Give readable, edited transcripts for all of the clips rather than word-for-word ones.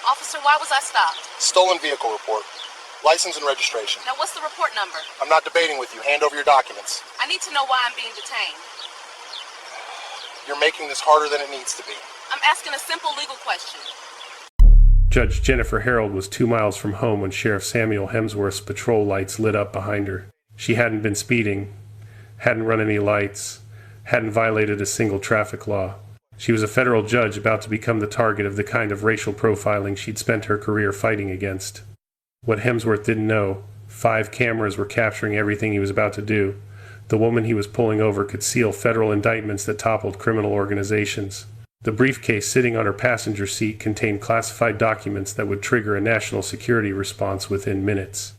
Officer, why was I stopped? Stolen vehicle report. License and registration. Now, what's the report number? I'm not debating with you. Hand over your documents. I need to know why I'm being detained. You're making this harder than it needs to be. I'm asking a simple legal question. Judge Jennifer Harold was 2 miles from home when Sheriff Samuel Hemsworth's patrol lights lit up behind her. She hadn't been speeding, hadn't run any lights, hadn't violated a single traffic law. She was a federal judge about to become the target of the kind of racial profiling she'd spent her career fighting against. What Hemsworth didn't know, 5 cameras were capturing everything he was about to do. The woman he was pulling over could seal federal indictments that toppled criminal organizations. The briefcase sitting on her passenger seat contained classified documents that would trigger a national security response within minutes.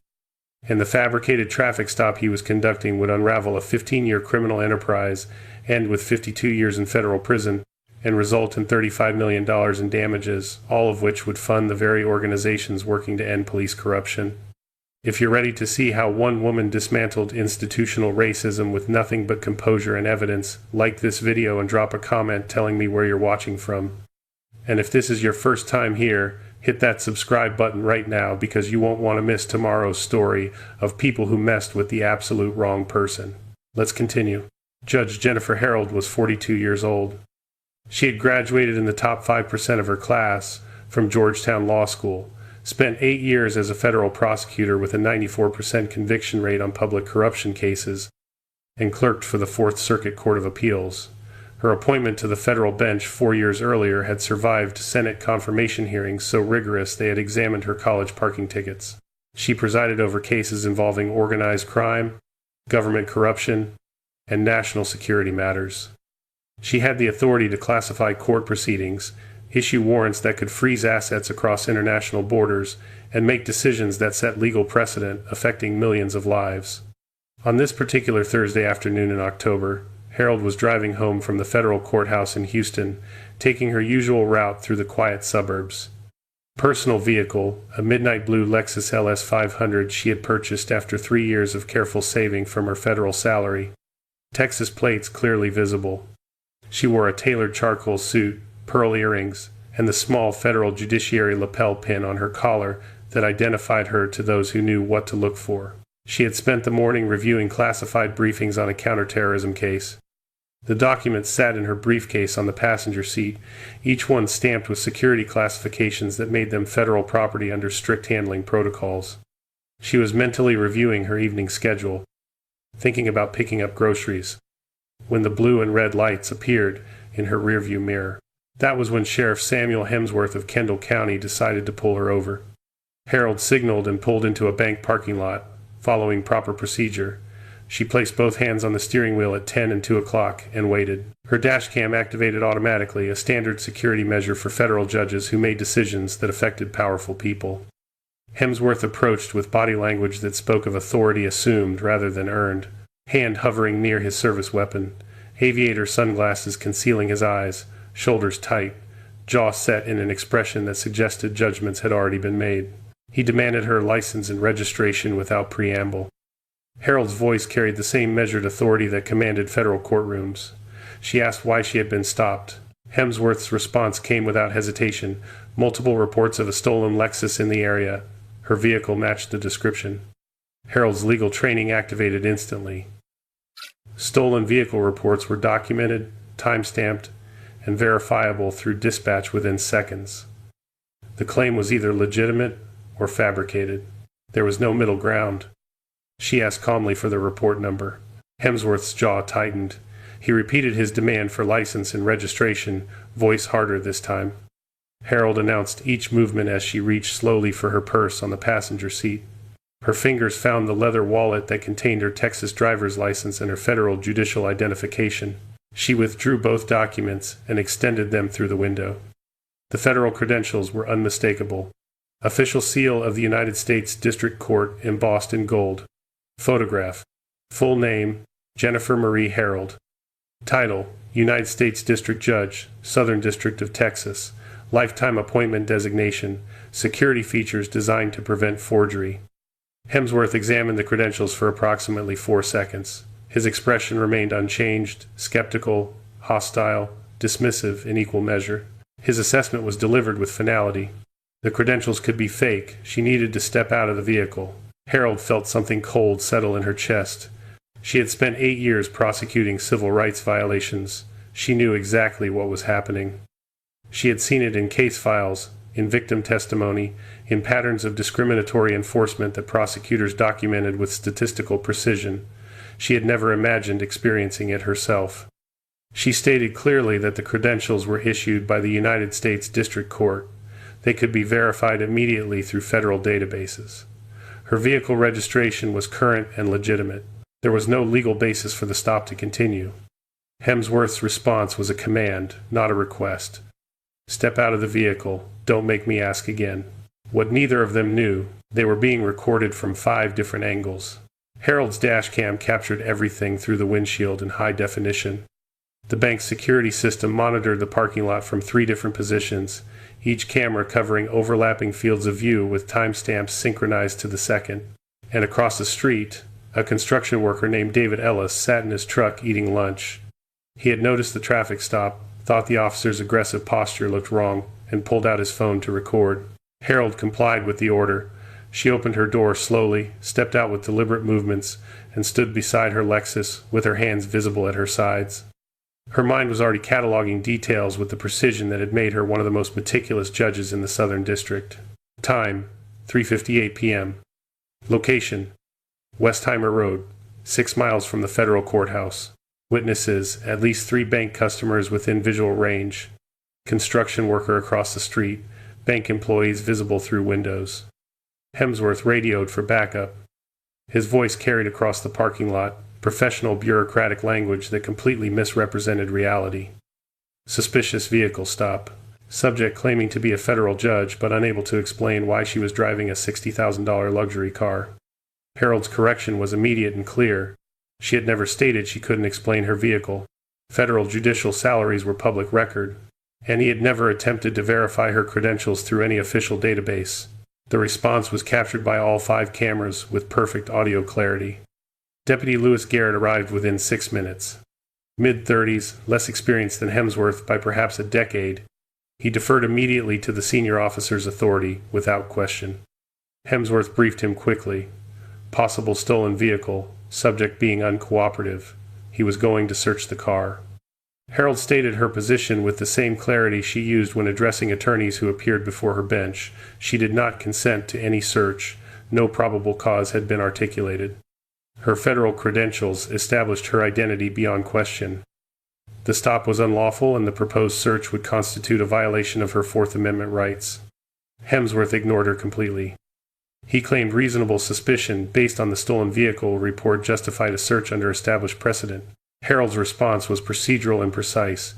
And the fabricated traffic stop he was conducting would unravel a 15-year criminal enterprise, end with 52 years in federal prison, and result in $35 million in damages, all of which would fund the very organizations working to end police corruption. If you're ready to see how one woman dismantled institutional racism with nothing but composure and evidence, like this video and drop a comment telling me where you're watching from. And if this is your first time here, hit that subscribe button right now because you won't want to miss tomorrow's story of people who messed with the absolute wrong person. Let's continue. Judge Jennifer Harold was 42 years old. She had graduated in the top 5% of her class from Georgetown Law School, spent 8 years as a federal prosecutor with a 94% conviction rate on public corruption cases, and clerked for the Fourth Circuit Court of Appeals. Her appointment to the federal bench 4 years earlier had survived Senate confirmation hearings so rigorous they had examined her college parking tickets. She presided over cases involving organized crime, government corruption, and national security matters. She had the authority to classify court proceedings, issue warrants that could freeze assets across international borders, and make decisions that set legal precedent affecting millions of lives. On this particular Thursday afternoon in October, Harold was driving home from the federal courthouse in Houston, taking her usual route through the quiet suburbs. Personal vehicle, a midnight blue Lexus LS 500 she had purchased after 3 years of careful saving from her federal salary. Texas plates clearly visible. She wore a tailored charcoal suit, pearl earrings, and the small federal judiciary lapel pin on her collar that identified her to those who knew what to look for. She had spent the morning reviewing classified briefings on a counterterrorism case. The documents sat in her briefcase on the passenger seat, each one stamped with security classifications that made them federal property under strict handling protocols. She was mentally reviewing her evening schedule, thinking about picking up groceries, when the blue and red lights appeared in her rearview mirror. That was when Sheriff Samuel Hemsworth of Kendall County decided to pull her over. Harold signaled and pulled into a bank parking lot, following proper procedure. She placed both hands on the steering wheel at 10 and 2 o'clock and waited. Her dash cam activated automatically, a standard security measure for federal judges who made decisions that affected powerful people. Hemsworth approached with body language that spoke of authority assumed rather than earned, hand hovering near his service weapon, aviator sunglasses concealing his eyes, shoulders tight, jaw set in an expression that suggested judgments had already been made. He demanded her license and registration without preamble. Harold's voice carried the same measured authority that commanded federal courtrooms. She asked why she had been stopped. Hemsworth's response came without hesitation. Multiple reports of a stolen Lexus in the area. Her vehicle matched the description. Harold's legal training activated instantly. Stolen vehicle reports were documented, time-stamped, and verifiable through dispatch within seconds. The claim was either legitimate or fabricated. There was no middle ground. She asked calmly for the report number. Hemsworth's jaw tightened. He repeated his demand for license and registration, voice harder this time. Harold announced each movement as she reached slowly for her purse on the passenger seat. Her fingers found the leather wallet that contained her Texas driver's license and her federal judicial identification. She withdrew both documents and extended them through the window. The federal credentials were unmistakable. Official seal of the United States District Court embossed in gold. Photograph. Full name, Jennifer Marie Harold. Title, United States District Judge, Southern District of Texas. Lifetime appointment designation. Security features designed to prevent forgery. Hemsworth examined the credentials for approximately 4 seconds. His expression remained unchanged, skeptical, hostile, dismissive in equal measure. His assessment was delivered with finality. The credentials could be fake. She needed to step out of the vehicle. Harold felt something cold settle in her chest. She had spent 8 years prosecuting civil rights violations. She knew exactly what was happening. She had seen it in case files, in victim testimony, in patterns of discriminatory enforcement that prosecutors documented with statistical precision. She had never imagined experiencing it herself. She stated clearly that the credentials were issued by the United States District Court. They could be verified immediately through federal databases. Her vehicle registration was current and legitimate. There was no legal basis for the stop to continue. Hemsworth's response was a command, not a request. Step out of the vehicle. Don't make me ask again. What neither of them knew, they were being recorded from 5 different angles. Harold's dash cam captured everything through the windshield in high definition. The bank's security system monitored the parking lot from 3 different positions, each camera covering overlapping fields of view with timestamps synchronized to the second. And across the street, a construction worker named David Ellis sat in his truck eating lunch. He had noticed the traffic stop, thought the officer's aggressive posture looked wrong, and pulled out his phone to record. Harold complied with the order. She opened her door slowly, stepped out with deliberate movements, and stood beside her Lexus with her hands visible at her sides. Her mind was already cataloging details with the precision that had made her one of the most meticulous judges in the Southern District. Time, 3:58 p.m. Location, Westheimer Road, 6 miles from the federal courthouse. Witnesses, at least 3 bank customers within visual range. Construction worker across the street, bank employees visible through windows. Hemsworth radioed for backup. His voice carried across the parking lot, professional bureaucratic language that completely misrepresented reality. Suspicious vehicle stop. Subject claiming to be a federal judge but unable to explain why she was driving a $60,000 luxury car. Harold's correction was immediate and clear. She had never stated she couldn't explain her vehicle. Federal judicial salaries were public record, and he had never attempted to verify her credentials through any official database. The response was captured by all 5 cameras with perfect audio clarity. Deputy Lewis Garrett arrived within 6 minutes. Mid-30s, less experienced than Hemsworth by perhaps a decade, he deferred immediately to the senior officer's authority without question. Hemsworth briefed him quickly. Possible stolen vehicle, subject being uncooperative. He was going to search the car. Harold stated her position with the same clarity she used when addressing attorneys who appeared before her bench. She did not consent to any search. No probable cause had been articulated. Her federal credentials established her identity beyond question. The stop was unlawful and the proposed search would constitute a violation of her Fourth Amendment rights. Hemsworth ignored her completely. He claimed reasonable suspicion based on the stolen vehicle report justified a search under established precedent. Harold's response was procedural and precise.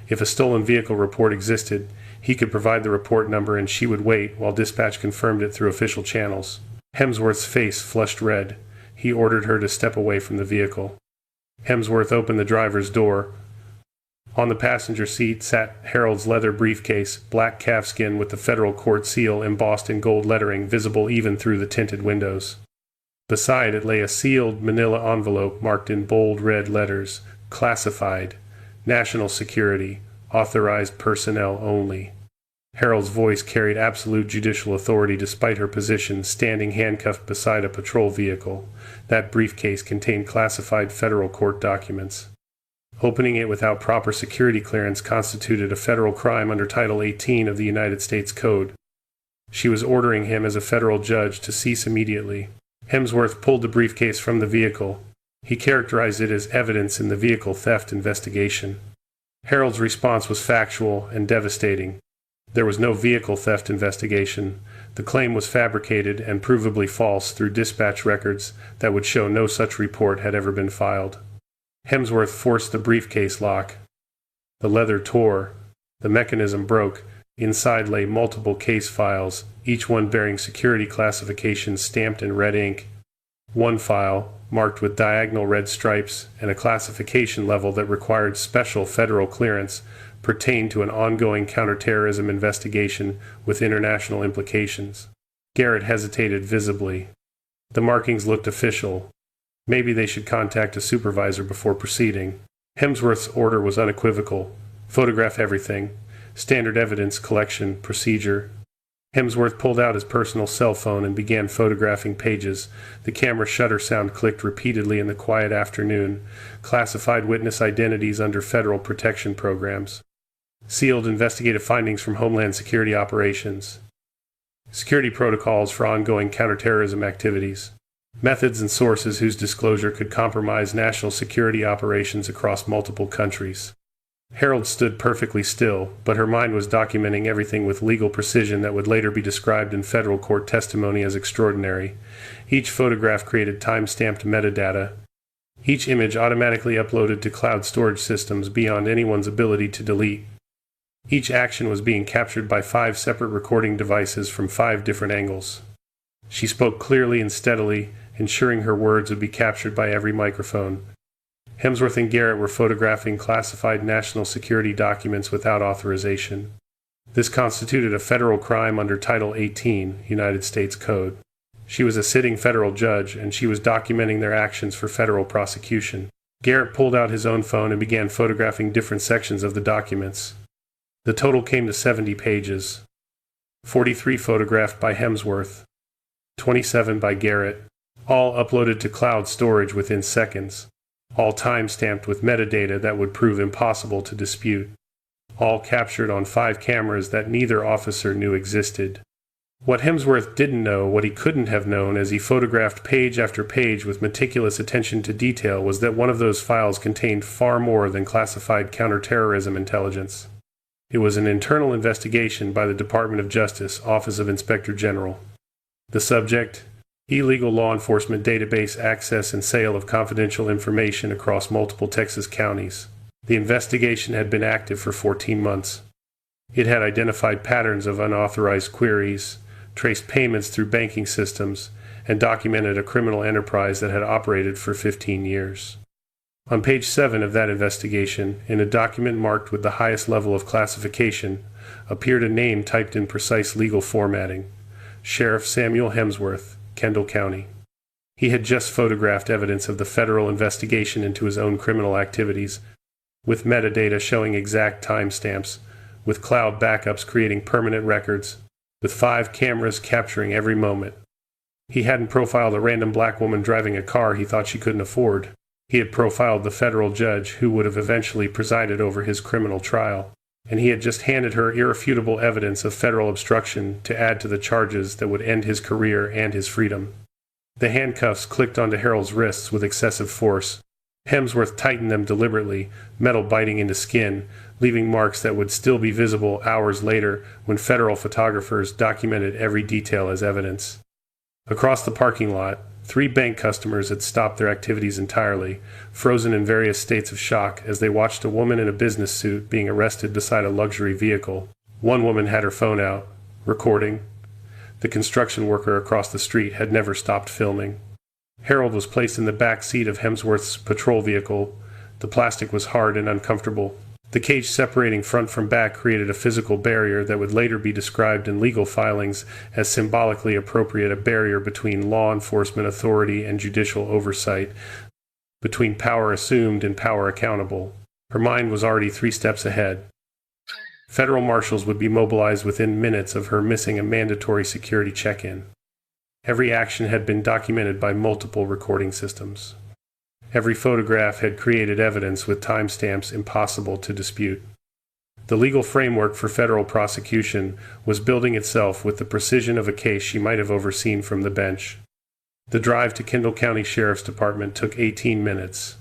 If a stolen vehicle report existed, he could provide the report number and she would wait while dispatch confirmed it through official channels. Hemsworth's face flushed red. He ordered her to step away from the vehicle. Hemsworth opened the driver's door. On the passenger seat sat Harold's leather briefcase, black calfskin with the federal court seal embossed in gold lettering visible even through the tinted windows. Beside it lay a sealed manila envelope marked in bold red letters, classified, national security, authorized personnel only. Harold's voice carried absolute judicial authority despite her position standing handcuffed beside a patrol vehicle. That briefcase contained classified federal court documents. Opening it without proper security clearance constituted a federal crime under Title 18 of the United States Code. She was ordering him as a federal judge to cease immediately. Hemsworth pulled the briefcase from the vehicle. He characterized it as evidence in the vehicle theft investigation. Harold's response was factual and devastating. There was no vehicle theft investigation. The claim was fabricated and provably false through dispatch records that would show no such report had ever been filed. Hemsworth forced the briefcase lock. The leather tore. The mechanism broke. Inside lay multiple case files, each one bearing security classifications stamped in red ink. One file, marked with diagonal red stripes and a classification level that required special federal clearance, pertained to an ongoing counterterrorism investigation with international implications. Garrett hesitated visibly. The markings looked official. Maybe they should contact a supervisor before proceeding. Hemsworth's order was unequivocal. Photograph everything. Standard evidence collection procedure. Hemsworth pulled out his personal cell phone and began photographing pages. The camera shutter sound clicked repeatedly in the quiet afternoon. Classified witness identities under federal protection programs. Sealed investigative findings from Homeland Security operations. Security protocols for ongoing counterterrorism activities. Methods and sources whose disclosure could compromise national security operations across multiple countries. Harold stood perfectly still, but her mind was documenting everything with legal precision that would later be described in federal court testimony as extraordinary. Each photograph created time-stamped metadata. Each image automatically uploaded to cloud storage systems beyond anyone's ability to delete. Each action was being captured by 5 separate recording devices from 5 different angles. She spoke clearly and steadily, ensuring her words would be captured by every microphone. Hemsworth and Garrett were photographing classified national security documents without authorization. This constituted a federal crime under Title 18, United States Code. She was a sitting federal judge, and she was documenting their actions for federal prosecution. Garrett pulled out his own phone and began photographing different sections of the documents. The total came to 70 pages. 43 photographed by Hemsworth, 27 by Garrett, all uploaded to cloud storage within seconds. All time-stamped with metadata that would prove impossible to dispute. All captured on 5 cameras that neither officer knew existed. What Hemsworth didn't know, what he couldn't have known as he photographed page after page with meticulous attention to detail, was that one of those files contained far more than classified counterterrorism intelligence. It was an internal investigation by the Department of Justice, Office of Inspector General. The subject: illegal law enforcement database access and sale of confidential information across multiple Texas counties. The investigation had been active for 14 months. It had identified patterns of unauthorized queries, traced payments through banking systems, and documented a criminal enterprise that had operated for 15 years. On page 7 of that investigation, in a document marked with the highest level of classification, appeared a name typed in precise legal formatting: Sheriff Samuel Hemsworth, Kendall County. He had just photographed evidence of the federal investigation into his own criminal activities, with metadata showing exact timestamps, with cloud backups creating permanent records, with 5 cameras capturing every moment. He hadn't profiled a random black woman driving a car he thought she couldn't afford. He had profiled the federal judge who would have eventually presided over his criminal trial. And he had just handed her irrefutable evidence of federal obstruction to add to the charges that would end his career and his freedom. The handcuffs clicked onto Harold's wrists with excessive force. Hemsworth tightened them deliberately, metal biting into skin, leaving marks that would still be visible hours later when federal photographers documented every detail as evidence. Across the parking lot, 3 bank customers had stopped their activities entirely, frozen in various states of shock as they watched a woman in a business suit being arrested beside a luxury vehicle. One woman had her phone out, recording. The construction worker across the street had never stopped filming. Harold was placed in the back seat of Hemsworth's patrol vehicle. The plastic was hard and uncomfortable. The cage separating front from back created a physical barrier that would later be described in legal filings as symbolically appropriate, a barrier between law enforcement authority and judicial oversight, between power assumed and power accountable. Her mind was already 3 steps ahead. Federal marshals would be mobilized within minutes of her missing a mandatory security check-in. Every action had been documented by multiple recording systems. Every photograph had created evidence with timestamps impossible to dispute. The legal framework for federal prosecution was building itself with the precision of a case she might have overseen from the bench. The drive to Kendall County Sheriff's Department took 18 minutes.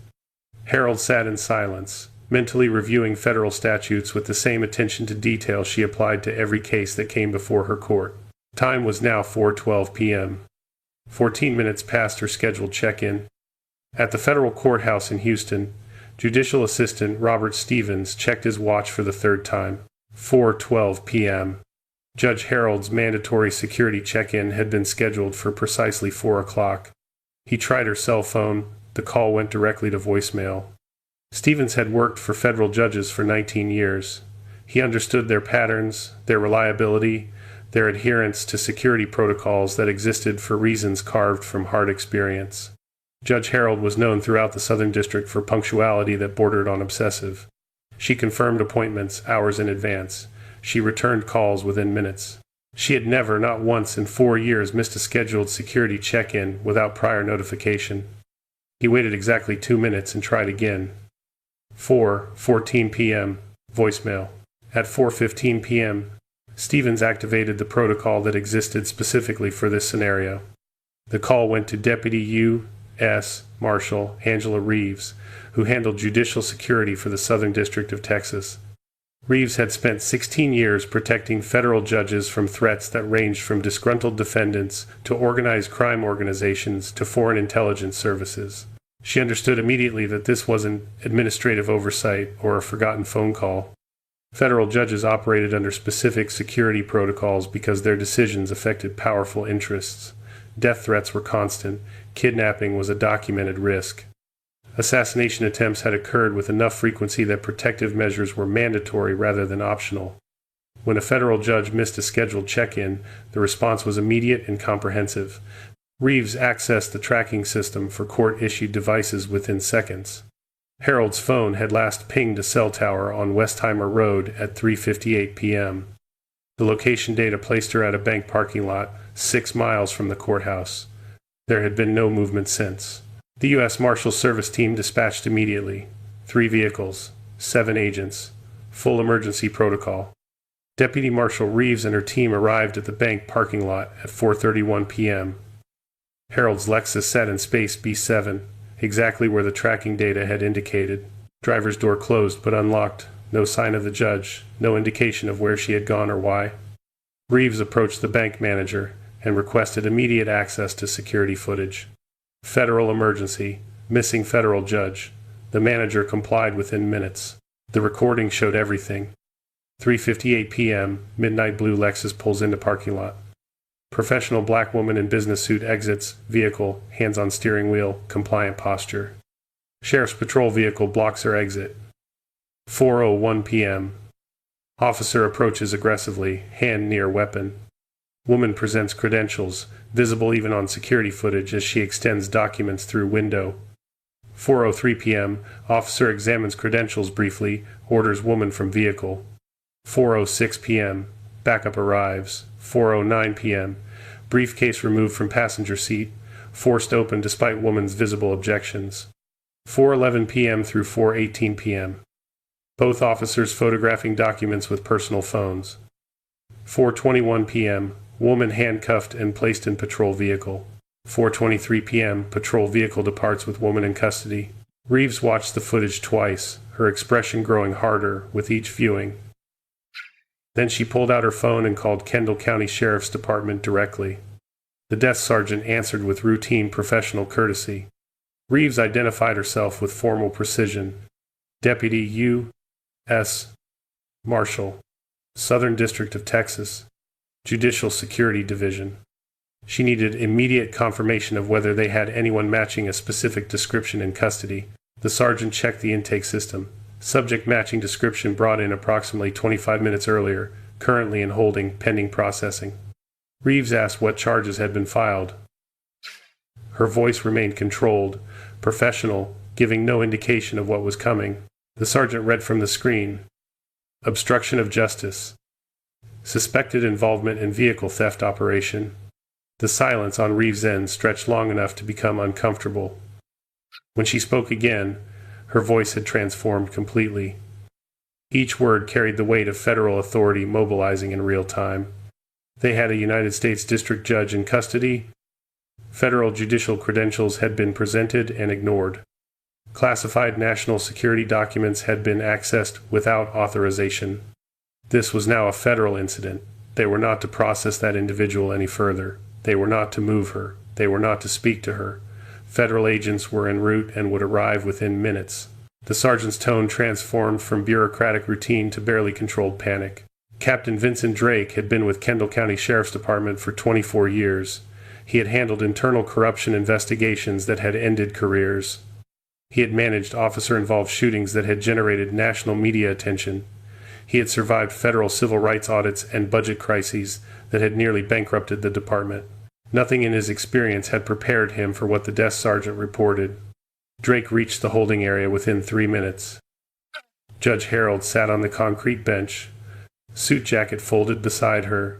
Harold sat in silence, mentally reviewing federal statutes with the same attention to detail she applied to every case that came before her court. Time was now 4:12 p.m. 14 minutes past her scheduled check-in. At the federal courthouse in Houston, Judicial Assistant Robert Stevens checked his watch for the 3rd time. 4:12 p.m. Judge Harold's mandatory security check-in had been scheduled for precisely 4 o'clock. He tried her cell phone. The call went directly to voicemail. Stevens had worked for federal judges for 19 years. He understood their patterns, their reliability, their adherence to security protocols that existed for reasons carved from hard experience. Judge Harold was known throughout the Southern District for punctuality that bordered on obsessive. She confirmed appointments hours in advance. She returned calls within minutes. She had never, not once in 4 years, missed a scheduled security check-in without prior notification. He waited exactly 2 minutes and tried again. 4:14 p.m. Voicemail. At 4:15 p.m., Stevens activated the protocol that existed specifically for this scenario. The call went to Deputy U.S. Marshal Angela Reeves, who handled judicial security for the Southern District of Texas. Reeves had spent 16 years protecting federal judges from threats that ranged from disgruntled defendants to organized crime organizations to foreign intelligence services. She understood immediately that this wasn't administrative oversight or a forgotten phone call. Federal judges operated under specific security protocols because their decisions affected powerful interests. Death threats were constant. Kidnapping was a documented risk. Assassination attempts had occurred with enough frequency that protective measures were mandatory rather than optional. When a federal judge missed a scheduled check-in, the response was immediate and comprehensive. Reeves accessed the tracking system for court-issued devices within seconds. Harold's phone had last pinged a cell tower on Westheimer Road at 3:58 p.m. The location data placed her at a bank parking lot 6 miles from the courthouse. There had been no movement since. The U.S. Marshals Service team dispatched immediately. 3 vehicles, 7 agents, full emergency protocol. Deputy Marshal Reeves and her team arrived at the bank parking lot at 4:31 p.m. Harold's Lexus sat in space B7, exactly where the tracking data had indicated. Driver's door closed but unlocked. No sign of the judge, no indication of where she had gone or why. Reeves approached the bank manager and requested immediate access to security footage. Federal emergency, missing federal judge. The manager complied within minutes. The recording showed everything. 3:58 p.m., midnight blue Lexus pulls into parking lot. Professional black woman in business suit exits, vehicle, hands on steering wheel, compliant posture. Sheriff's patrol vehicle blocks her exit. 4:01 p.m. Officer approaches aggressively, hand near weapon. Woman presents credentials, visible even on security footage as she extends documents through window. 4:03 p.m. Officer examines credentials briefly, orders woman from vehicle. 4:06 p.m. Backup arrives. 4:09 p.m. Briefcase removed from passenger seat, forced open despite woman's visible objections. 4:11 p.m. through 4:18 p.m. Both officers photographing documents with personal phones. 4:21 p.m. Woman handcuffed and placed in patrol vehicle. 4:23 p.m. Patrol vehicle departs with woman in custody. Reeves watched the footage twice, her expression growing harder with each viewing. Then she pulled out her phone and called Kendall County Sheriff's Department directly. The desk sergeant answered with routine professional courtesy. Reeves identified herself with formal precision. Deputy U.S. Marshal, Southern District of Texas, Judicial Security Division. She needed immediate confirmation of whether they had anyone matching a specific description in custody. The sergeant checked the intake system. Subject matching description brought in approximately 25 minutes earlier, currently in holding, pending processing. Reeves asked what charges had been filed. Her voice remained controlled, professional, giving no indication of what was coming. The sergeant read from the screen. Obstruction of justice. Suspected involvement in vehicle theft operation. The silence on Reeves' end stretched long enough to become uncomfortable. When she spoke again, her voice had transformed completely. Each word carried the weight of federal authority mobilizing in real time. They had a United States District Judge in custody. Federal judicial credentials had been presented and ignored. Classified national security documents had been accessed without authorization. This was now a federal incident. They were not to process that individual any further. They were not to move her. They were not to speak to her. Federal agents were en route and would arrive within minutes. The sergeant's tone transformed from bureaucratic routine to barely controlled panic. Captain Vincent Drake had been with Kendall County Sheriff's Department for 24 years. He had handled internal corruption investigations that had ended careers. He had managed officer-involved shootings that had generated national media attention. He had survived federal civil rights audits and budget crises that had nearly bankrupted the department. Nothing in his experience had prepared him for what the desk sergeant reported. Drake reached the holding area within 3 minutes. Judge Harold sat on the concrete bench, suit jacket folded beside her.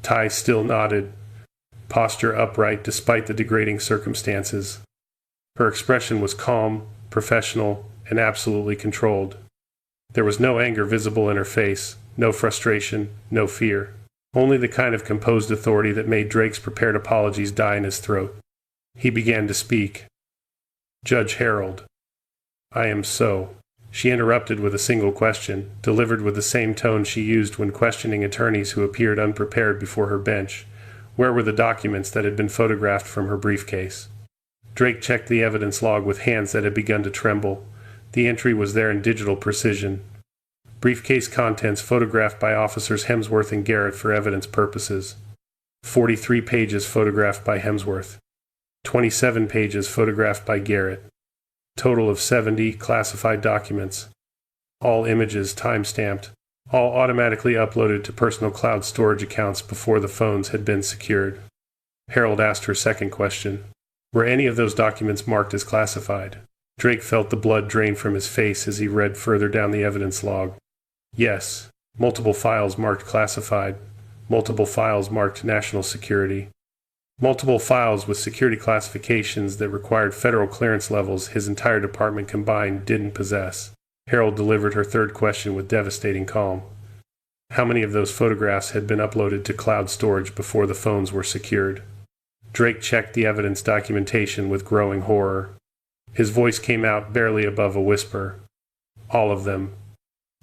tie still knotted, posture upright despite the degrading circumstances. Her expression was calm, professional, and absolutely controlled. There was no anger visible in her face, no frustration, no fear. Only the kind of composed authority that made Drake's prepared apologies die in his throat. He began to speak. "Judge Harold, I am so." She interrupted with a single question, delivered with the same tone she used when questioning attorneys who appeared unprepared before her bench. Where were the documents that had been photographed from her briefcase? Drake checked the evidence log with hands that had begun to tremble. The entry was there in digital precision. Briefcase contents photographed by officers Hemsworth and Garrett for evidence purposes. 43 pages photographed by Hemsworth. 27 pages photographed by Garrett. Total of 70 classified documents. All images time-stamped. All automatically uploaded to personal cloud storage accounts before the phones had been secured. Harold asked her second question. Were any of those documents marked as classified? Drake felt the blood drain from his face as he read further down the evidence log. Yes. Multiple files marked classified. Multiple files marked national security. Multiple files with security classifications that required federal clearance levels his entire department combined didn't possess. Harold delivered her third question with devastating calm. How many of those photographs had been uploaded to cloud storage before the phones were secured? Drake checked the evidence documentation with growing horror. His voice came out barely above a whisper. All of them.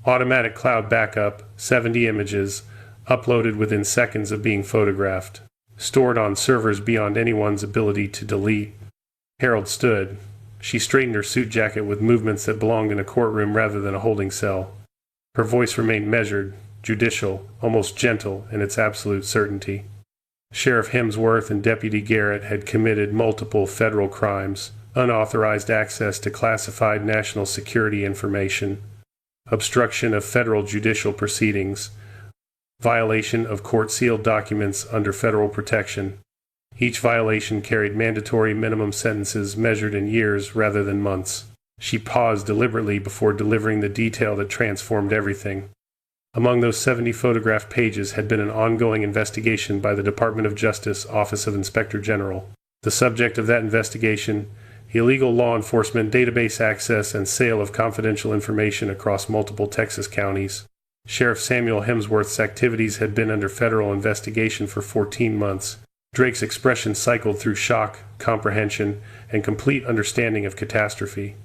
Automatic cloud backup, 70 images, uploaded within seconds of being photographed. Stored on servers beyond anyone's ability to delete. Harold stood. She straightened her suit jacket with movements that belonged in a courtroom rather than a holding cell. Her voice remained measured, judicial, almost gentle in its absolute certainty. Sheriff Hemsworth and Deputy Garrett had committed multiple federal crimes: unauthorized access to classified national security information, obstruction of federal judicial proceedings, violation of court-sealed documents under federal protection. Each violation carried mandatory minimum sentences measured in years rather than months. She paused deliberately before delivering the detail that transformed everything. Among those 70 photographed pages had been an ongoing investigation by the Department of Justice Office of Inspector General. The subject of that investigation: illegal law enforcement database access and sale of confidential information across multiple Texas counties. Sheriff Samuel Hemsworth's activities had been under federal investigation for 14 months. Drake's expression cycled through shock, comprehension, and complete understanding of catastrophe.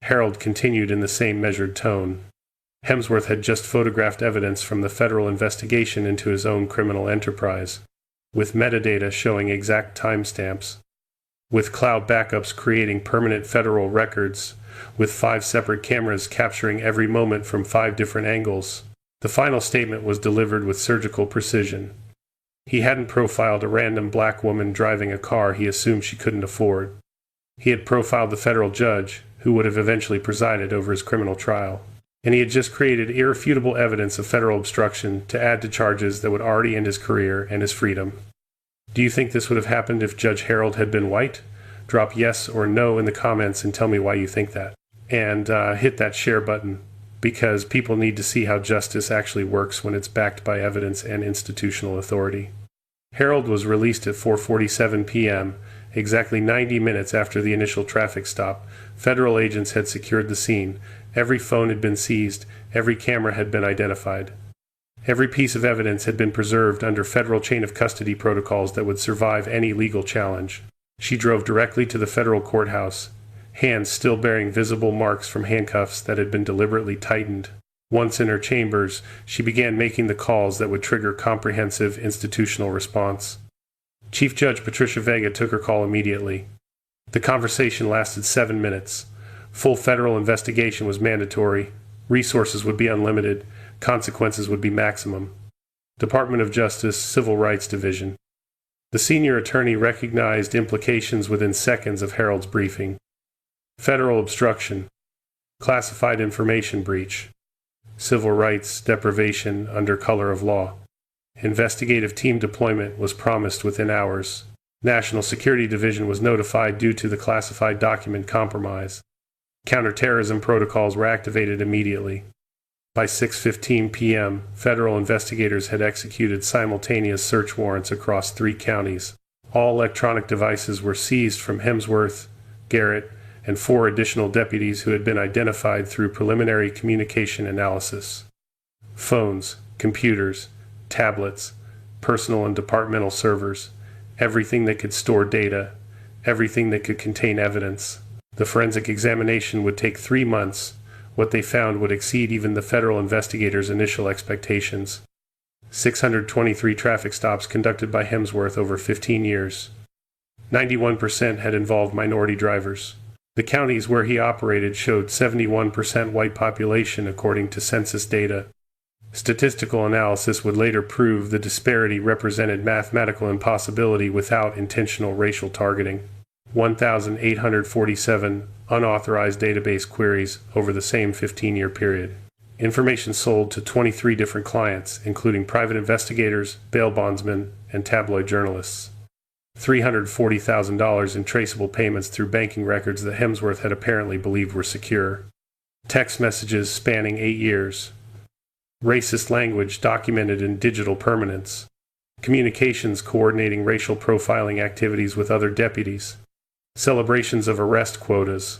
Harold continued in the same measured tone. Hemsworth had just photographed evidence from the federal investigation into his own criminal enterprise, with metadata showing exact timestamps, with cloud backups creating permanent federal records, with 5 separate cameras capturing every moment from 5 different angles. The final statement was delivered with surgical precision. He hadn't profiled a random black woman driving a car he assumed she couldn't afford. He had profiled the federal judge, who would have eventually presided over his criminal trial. And he had just created irrefutable evidence of federal obstruction to add to charges that would already end his career and his freedom. Do you think this would have happened if Judge Harold had been white? Drop yes or no in the comments and tell me why you think that. And hit that share button, because people need to see how justice actually works when it's backed by evidence and institutional authority. Harold was released at 4:47 p.m., exactly 90 minutes after the initial traffic stop. Federal agents had secured the scene. Every phone had been seized. Every camera had been identified. Every piece of evidence had been preserved under federal chain of custody protocols that would survive any legal challenge. She drove directly to the federal courthouse, hands still bearing visible marks from handcuffs that had been deliberately tightened. Once in her chambers, she began making the calls that would trigger comprehensive institutional response. Chief Judge Patricia Vega took her call immediately. The conversation lasted 7 minutes. Full federal investigation was mandatory. Resources would be unlimited. Consequences would be maximum. Department of Justice, Civil Rights Division. The senior attorney recognized implications within seconds of Harold's briefing. Federal obstruction. Classified information breach. Civil rights deprivation under color of law. Investigative team deployment was promised within hours. National Security Division was notified due to the classified document compromise. Counterterrorism protocols were activated immediately. By 6:15 p.m., federal investigators had executed simultaneous search warrants across 3 counties. All electronic devices were seized from Hemsworth, Garrett, and 4 additional deputies who had been identified through preliminary communication analysis. Phones, computers, tablets, personal and departmental servers, everything that could store data, everything that could contain evidence. The forensic examination would take 3 months. What they found would exceed even the federal investigators' initial expectations. 623 traffic stops conducted by Hemsworth over 15 years. 91% had involved minority drivers. The counties where he operated showed 71% white population according to census data. Statistical analysis would later prove the disparity represented mathematical impossibility without intentional racial targeting. 1,847 unauthorized database queries over the same 15-year period. Information sold to 23 different clients, including private investigators, bail bondsmen, and tabloid journalists. $340,000 in traceable payments through banking records that Hemsworth had apparently believed were secure. Text messages spanning 8 years. Racist language documented in digital permanence. Communications coordinating racial profiling activities with other deputies. Celebrations of arrest quotas.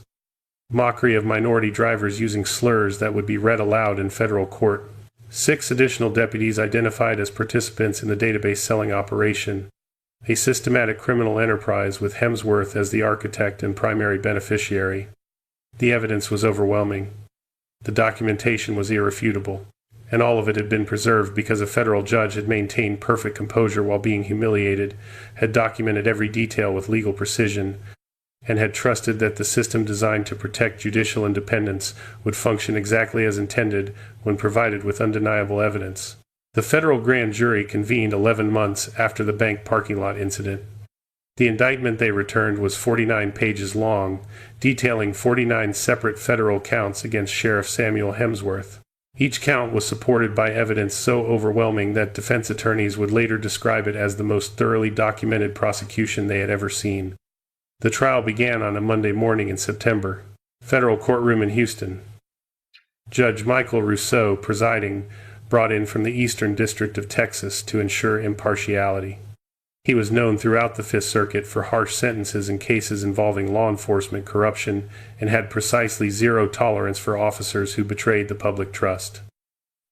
Mockery of minority drivers using slurs that would be read aloud in federal court. 6 additional deputies identified as participants in the database selling operation. A systematic criminal enterprise with Hemsworth as the architect and primary beneficiary. The evidence was overwhelming. The documentation was irrefutable. And all of it had been preserved because a federal judge had maintained perfect composure while being humiliated, had documented every detail with legal precision, and had trusted that the system designed to protect judicial independence would function exactly as intended when provided with undeniable evidence. The federal grand jury convened 11 months after the bank parking lot incident. The indictment they returned was 49 pages long, detailing 49 separate federal counts against Sheriff Samuel Hemsworth. Each count was supported by evidence so overwhelming that defense attorneys would later describe it as the most thoroughly documented prosecution they had ever seen. The trial began on a Monday morning in September. Federal courtroom in Houston. Judge Michael Rousseau, presiding, brought in from the Eastern District of Texas to ensure impartiality. He was known throughout the Fifth Circuit for harsh sentences in cases involving law enforcement corruption and had precisely zero tolerance for officers who betrayed the public trust.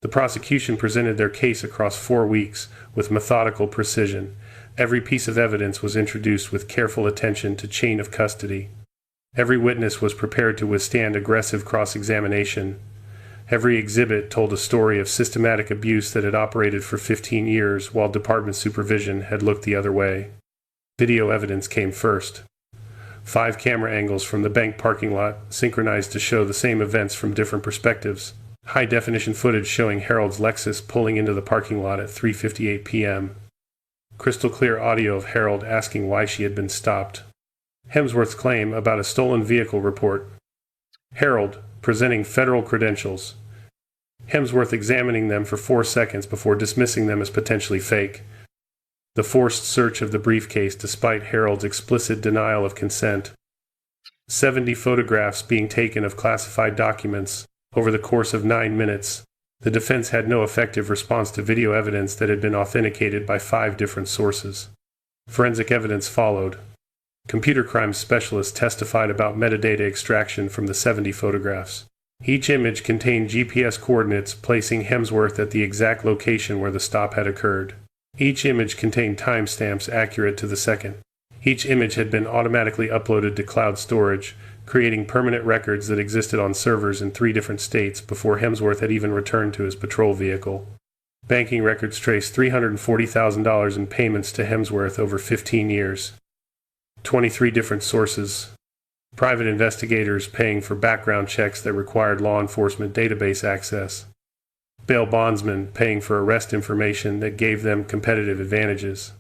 The prosecution presented their case across 4 weeks with methodical precision. Every piece of evidence was introduced with careful attention to chain of custody. Every witness was prepared to withstand aggressive cross-examination. Every exhibit told a story of systematic abuse that had operated for 15 years while department supervision had looked the other way. Video evidence came first. 5 camera angles from the bank parking lot, synchronized to show the same events from different perspectives. High-definition footage showing Harold's Lexus pulling into the parking lot at 3:58 p.m. Crystal clear audio of Harold asking why she had been stopped. Hemsworth's claim about a stolen vehicle report. Harold presenting federal credentials. Hemsworth examining them for 4 seconds before dismissing them as potentially fake. The forced search of the briefcase despite Harold's explicit denial of consent. 70 photographs being taken of classified documents over the course of 9 minutes. The defense had no effective response to video evidence that had been authenticated by 5 different sources. Forensic evidence followed. Computer crimes specialists testified about metadata extraction from the 70 photographs. Each image contained GPS coordinates placing Hemsworth at the exact location where the stop had occurred. Each image contained timestamps accurate to the second. Each image had been automatically uploaded to cloud storage, creating permanent records that existed on servers in 3 different states before Hemsworth had even returned to his patrol vehicle. Banking records traced $340,000 in payments to Hemsworth over 15 years. 23 different sources. Private investigators paying for background checks that required law enforcement database access. Bail bondsmen paying for arrest information that gave them competitive advantages.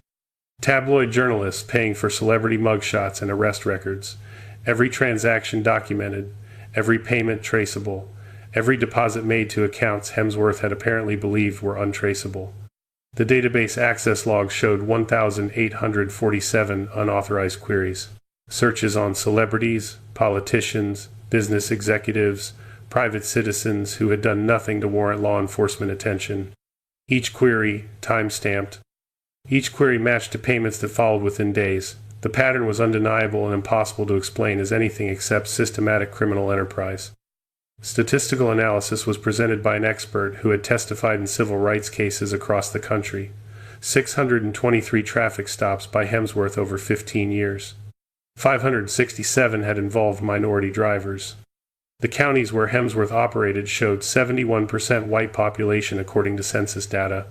Tabloid journalists paying for celebrity mugshots and arrest records. Every transaction documented, every payment traceable, every deposit made to accounts Hemsworth had apparently believed were untraceable. The database access logs showed 1,847 unauthorized queries. Searches on celebrities, politicians, business executives, private citizens who had done nothing to warrant law enforcement attention. Each query time-stamped. Each query matched to payments that followed within days. The pattern was undeniable and impossible to explain as anything except systematic criminal enterprise. Statistical analysis was presented by an expert who had testified in civil rights cases across the country. 623 traffic stops by Hemsworth over 15 years. 567 had involved minority drivers. The counties where Hemsworth operated showed 71% white population according to census data.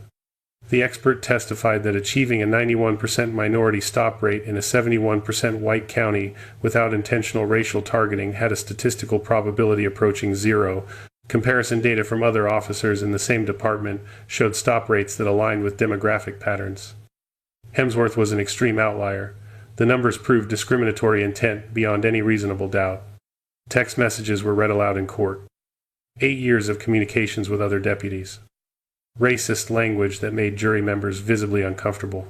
The expert testified that achieving a 91% minority stop rate in a 71% white county without intentional racial targeting had a statistical probability approaching zero. Comparison data from other officers in the same department showed stop rates that aligned with demographic patterns. Hemsworth was an extreme outlier. The numbers proved discriminatory intent beyond any reasonable doubt. Text messages were read aloud in court. 8 years of communications with other deputies. Racist language that made jury members visibly uncomfortable.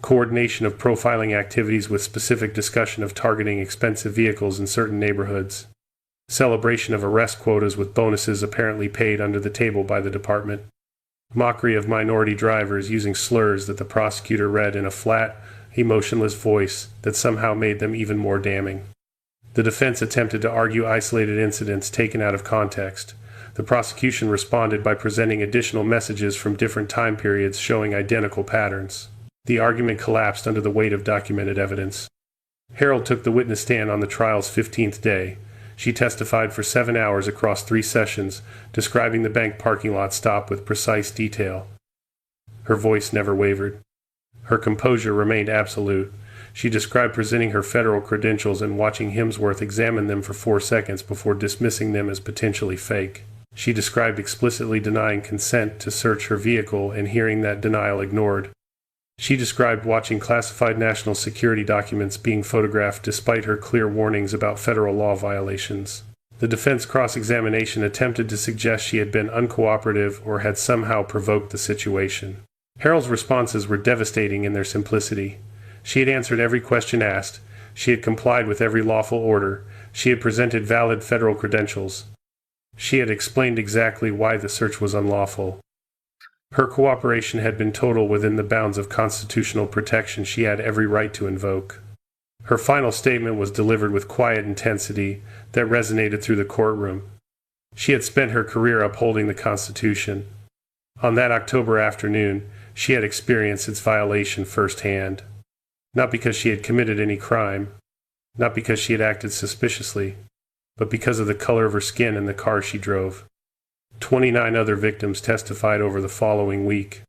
Coordination of profiling activities with specific discussion of targeting expensive vehicles in certain neighborhoods. Celebration of arrest quotas with bonuses apparently paid under the table by the department. Mockery of minority drivers using slurs that the prosecutor read in a flat, emotionless voice that somehow made them even more damning. The defense attempted to argue isolated incidents taken out of context. The prosecution responded by presenting additional messages from different time periods showing identical patterns. The argument collapsed under the weight of documented evidence. Harold took the witness stand on the trial's 15th day. She testified for 7 hours across 3 sessions, describing the bank parking lot stop with precise detail. Her voice never wavered. Her composure remained absolute. She described presenting her federal credentials and watching Hemsworth examine them for 4 seconds before dismissing them as potentially fake. She described explicitly denying consent to search her vehicle and hearing that denial ignored. She described watching classified national security documents being photographed despite her clear warnings about federal law violations. The defense cross-examination attempted to suggest she had been uncooperative or had somehow provoked the situation. Harold's responses were devastating in their simplicity. She had answered every question asked. She had complied with every lawful order. She had presented valid federal credentials. She had explained exactly why the search was unlawful. Her cooperation had been total within the bounds of constitutional protection she had every right to invoke. Her final statement was delivered with quiet intensity that resonated through the courtroom. She had spent her career upholding the Constitution. On that October afternoon, she had experienced its violation firsthand. Not because she had committed any crime, not because she had acted suspiciously, but because of the color of her skin and the car she drove. 29 other victims testified over the following week.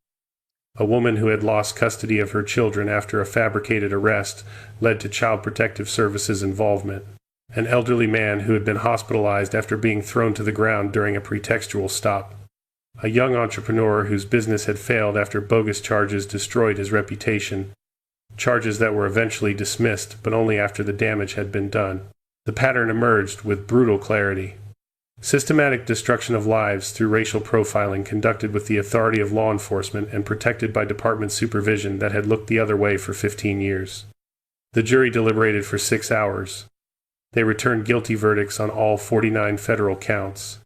A woman who had lost custody of her children after a fabricated arrest led to Child Protective Services involvement. An elderly man who had been hospitalized after being thrown to the ground during a pretextual stop. A young entrepreneur whose business had failed after bogus charges destroyed his reputation. Charges that were eventually dismissed, but only after the damage had been done. The pattern emerged with brutal clarity. Systematic destruction of lives through racial profiling conducted with the authority of law enforcement and protected by department supervision that had looked the other way for 15 years. The jury deliberated for 6 hours. They returned guilty verdicts on all 49 federal counts.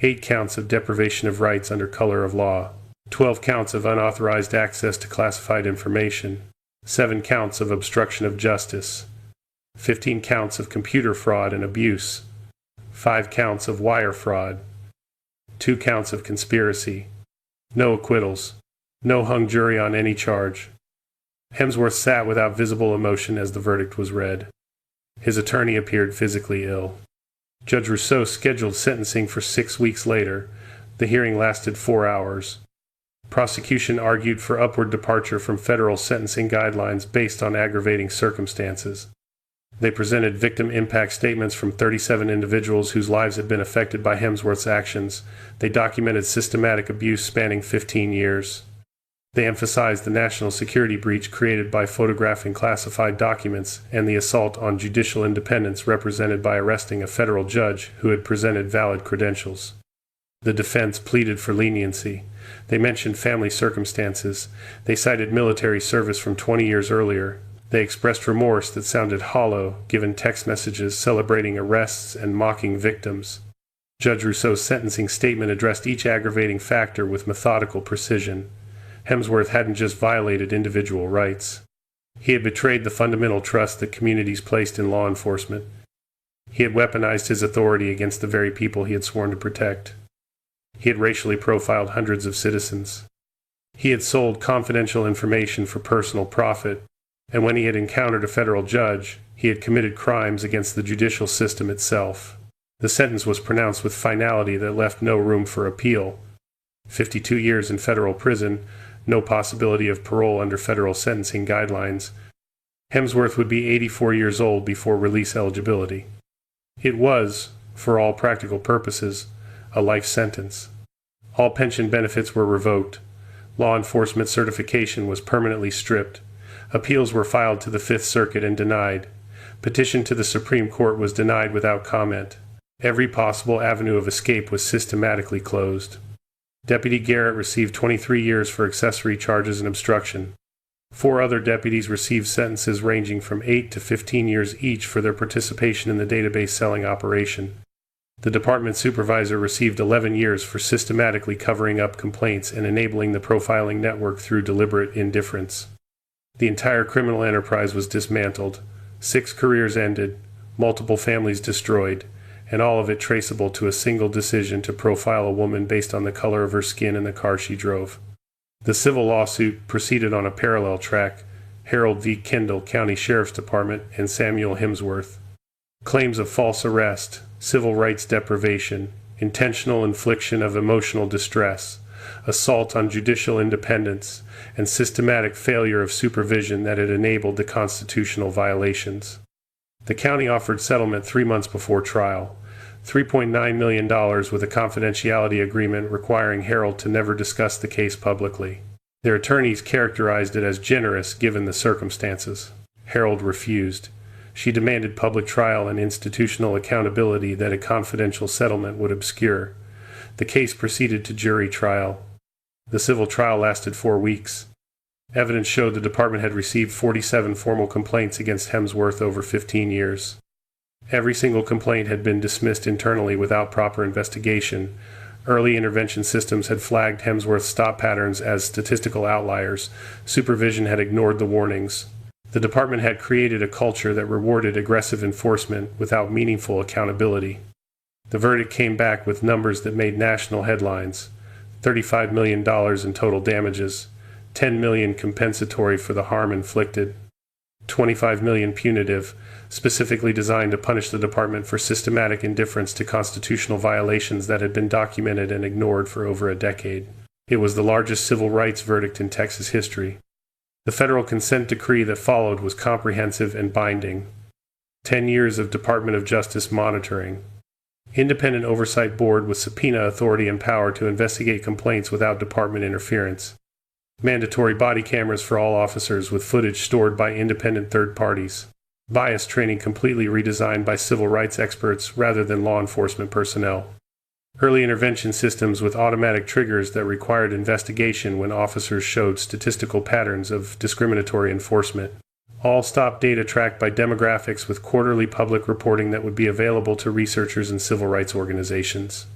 8 counts of deprivation of rights under color of law. 12 counts of unauthorized access to classified information. 7 counts of obstruction of justice. 15 counts of computer fraud and abuse. 5 counts of wire fraud. 2 counts of conspiracy. No acquittals. No hung jury on any charge. Hemsworth sat without visible emotion as the verdict was read. His attorney appeared physically ill. Judge Rousseau scheduled sentencing for 6 weeks later. The hearing lasted 4 hours. Prosecution argued for upward departure from federal sentencing guidelines based on aggravating circumstances. They presented victim impact statements from 37 individuals whose lives had been affected by Hemsworth's actions. They documented systematic abuse spanning 15 years. They emphasized the national security breach created by photographing classified documents and the assault on judicial independence represented by arresting a federal judge who had presented valid credentials. The defense pleaded for leniency. They mentioned family circumstances. They cited military service from 20 years earlier. They expressed remorse that sounded hollow, given text messages celebrating arrests and mocking victims. Judge Rousseau's sentencing statement addressed each aggravating factor with methodical precision. Hemsworth hadn't just violated individual rights. He had betrayed the fundamental trust that communities placed in law enforcement. He had weaponized his authority against the very people he had sworn to protect. He had racially profiled hundreds of citizens. He had sold confidential information for personal profit, and when he had encountered a federal judge, he had committed crimes against the judicial system itself. The sentence was pronounced with finality that left no room for appeal. 52 years in federal prison, no possibility of parole under federal sentencing guidelines. Hemsworth would be 84 years old before release eligibility. It was, for all practical purposes, a life sentence. All pension benefits were revoked. Law enforcement certification was permanently stripped. Appeals were filed to the Fifth Circuit and denied. Petition to the Supreme Court was denied without comment. Every possible avenue of escape was systematically closed. Deputy Garrett received 23 years for accessory charges and obstruction. 4 other deputies received sentences ranging from 8 to 15 years each for their participation in the database selling operation. The department supervisor received 11 years for systematically covering up complaints and enabling the profiling network through deliberate indifference. The entire criminal enterprise was dismantled, 6 careers ended, multiple families destroyed, and all of it traceable to a single decision to profile a woman based on the color of her skin and the car she drove. The civil lawsuit proceeded on a parallel track, Harold v. Kendall County Sheriff's Department and Samuel Hemsworth. Claims of false arrest, civil rights deprivation, intentional infliction of emotional distress, assault on judicial independence, and systematic failure of supervision that had enabled the constitutional violations. The county offered settlement 3 months before trial, $3.9 million with a confidentiality agreement requiring Harold to never discuss the case publicly. Their attorneys characterized it as generous given the circumstances. Harold refused. She demanded public trial and institutional accountability that a confidential settlement would obscure. The case proceeded to jury trial. The civil trial lasted 4 weeks. Evidence showed the department had received 47 formal complaints against Hemsworth over 15 years. Every single complaint had been dismissed internally without proper investigation. Early intervention systems had flagged Hemsworth's stop patterns as statistical outliers. Supervision had ignored the warnings. The department had created a culture that rewarded aggressive enforcement without meaningful accountability. The verdict came back with numbers that made national headlines: $35 million in total damages, $10 million compensatory for the harm inflicted, $25 million punitive, specifically designed to punish the department for systematic indifference to constitutional violations that had been documented and ignored for over a decade. It was the largest civil rights verdict in Texas history. The federal consent decree that followed was comprehensive and binding. 10 years of Department of Justice monitoring. Independent oversight board with subpoena authority and power to investigate complaints without department interference. Mandatory body cameras for all officers with footage stored by independent third parties. Bias training completely redesigned by civil rights experts rather than law enforcement personnel. Early intervention systems with automatic triggers that required investigation when officers showed statistical patterns of discriminatory enforcement. All stop data tracked by demographics with quarterly public reporting that would be available to researchers and civil rights organizations.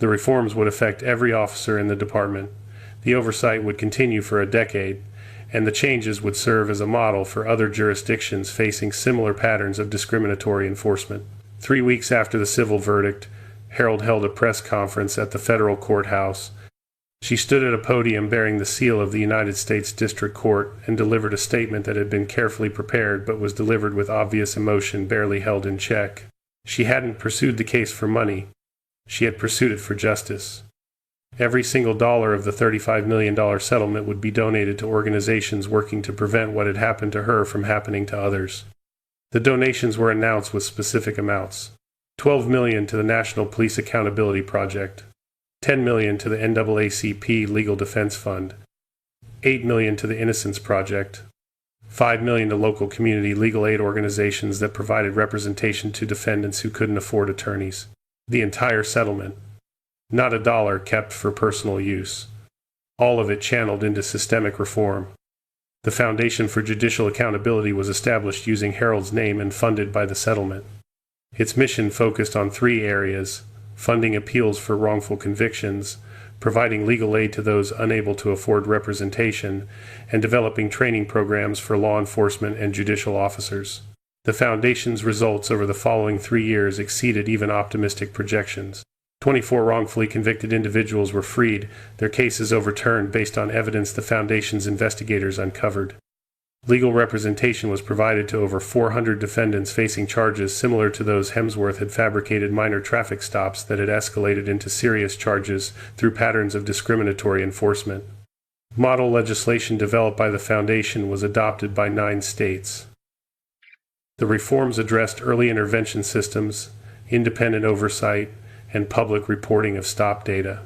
The reforms would affect every officer in the department. The oversight would continue for a decade, and the changes would serve as a model for other jurisdictions facing similar patterns of discriminatory enforcement. 3 weeks after the civil verdict, Harold held a press conference at the federal courthouse. She stood at a podium bearing the seal of the United States District Court and delivered a statement that had been carefully prepared but was delivered with obvious emotion barely held in check. She hadn't pursued the case for money. She had pursued it for justice. Every single dollar of the $35 million settlement would be donated to organizations working to prevent what had happened to her from happening to others. The donations were announced with specific amounts. $12 million to the National Police Accountability Project, $10 million to the NAACP Legal Defense Fund, $8 million to the Innocence Project, $5 million to local community legal aid organizations that provided representation to defendants who couldn't afford attorneys. The entire settlement. Not a dollar kept for personal use. All of it channeled into systemic reform. The Foundation for Judicial Accountability was established using Harold's name and funded by the settlement. Its mission focused on 3 areas: funding appeals for wrongful convictions, providing legal aid to those unable to afford representation, and developing training programs for law enforcement and judicial officers. The Foundation's results over the following 3 years exceeded even optimistic projections. 24 wrongfully convicted individuals were freed, their cases overturned based on evidence the Foundation's investigators uncovered. Legal representation was provided to over 400 defendants facing charges similar to those Hemsworth had fabricated minor traffic stops that had escalated into serious charges through patterns of discriminatory enforcement. Model legislation developed by the Foundation was adopted by 9 states. The reforms addressed early intervention systems, independent oversight, and public reporting of stop data.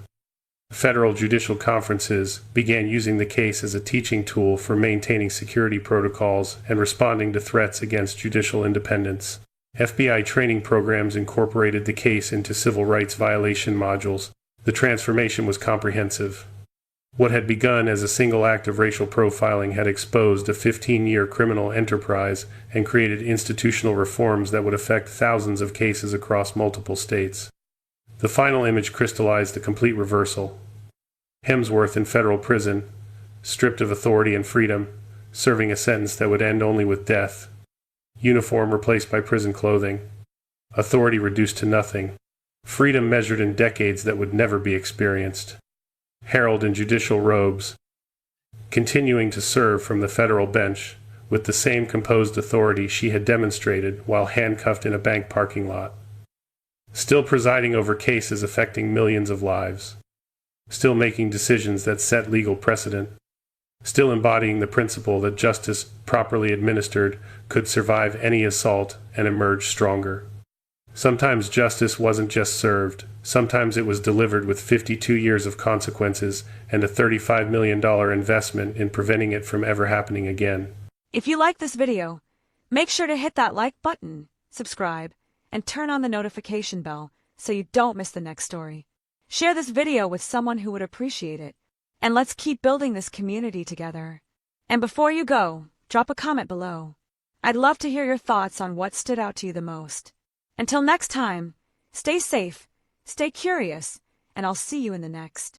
Federal judicial conferences began using the case as a teaching tool for maintaining security protocols and responding to threats against judicial independence. FBI training programs incorporated the case into civil rights violation modules. The transformation was comprehensive. What had begun as a single act of racial profiling had exposed a 15-year criminal enterprise and created institutional reforms that would affect thousands of cases across multiple states. The final image crystallized the complete reversal. Hemsworth in federal prison, stripped of authority and freedom, serving a sentence that would end only with death. Uniform replaced by prison clothing. Authority reduced to nothing. Freedom measured in decades that would never be experienced. Harold in judicial robes, continuing to serve from the federal bench with the same composed authority she had demonstrated while handcuffed in a bank parking lot. Still presiding over cases affecting millions of lives. Still making decisions that set legal precedent. Still embodying the principle that justice properly administered could survive any assault and emerge stronger. Sometimes justice wasn't just served, sometimes it was delivered with 52 years of consequences and a $35 million investment in preventing it from ever happening again. If you like this video, make sure to hit that like button, subscribe, and turn on the notification bell so you don't miss the next story. Share this video with someone who would appreciate it, and let's keep building this community together. And before you go, drop a comment below. I'd love to hear your thoughts on what stood out to you the most. Until next time, stay safe, stay curious, and I'll see you in the next.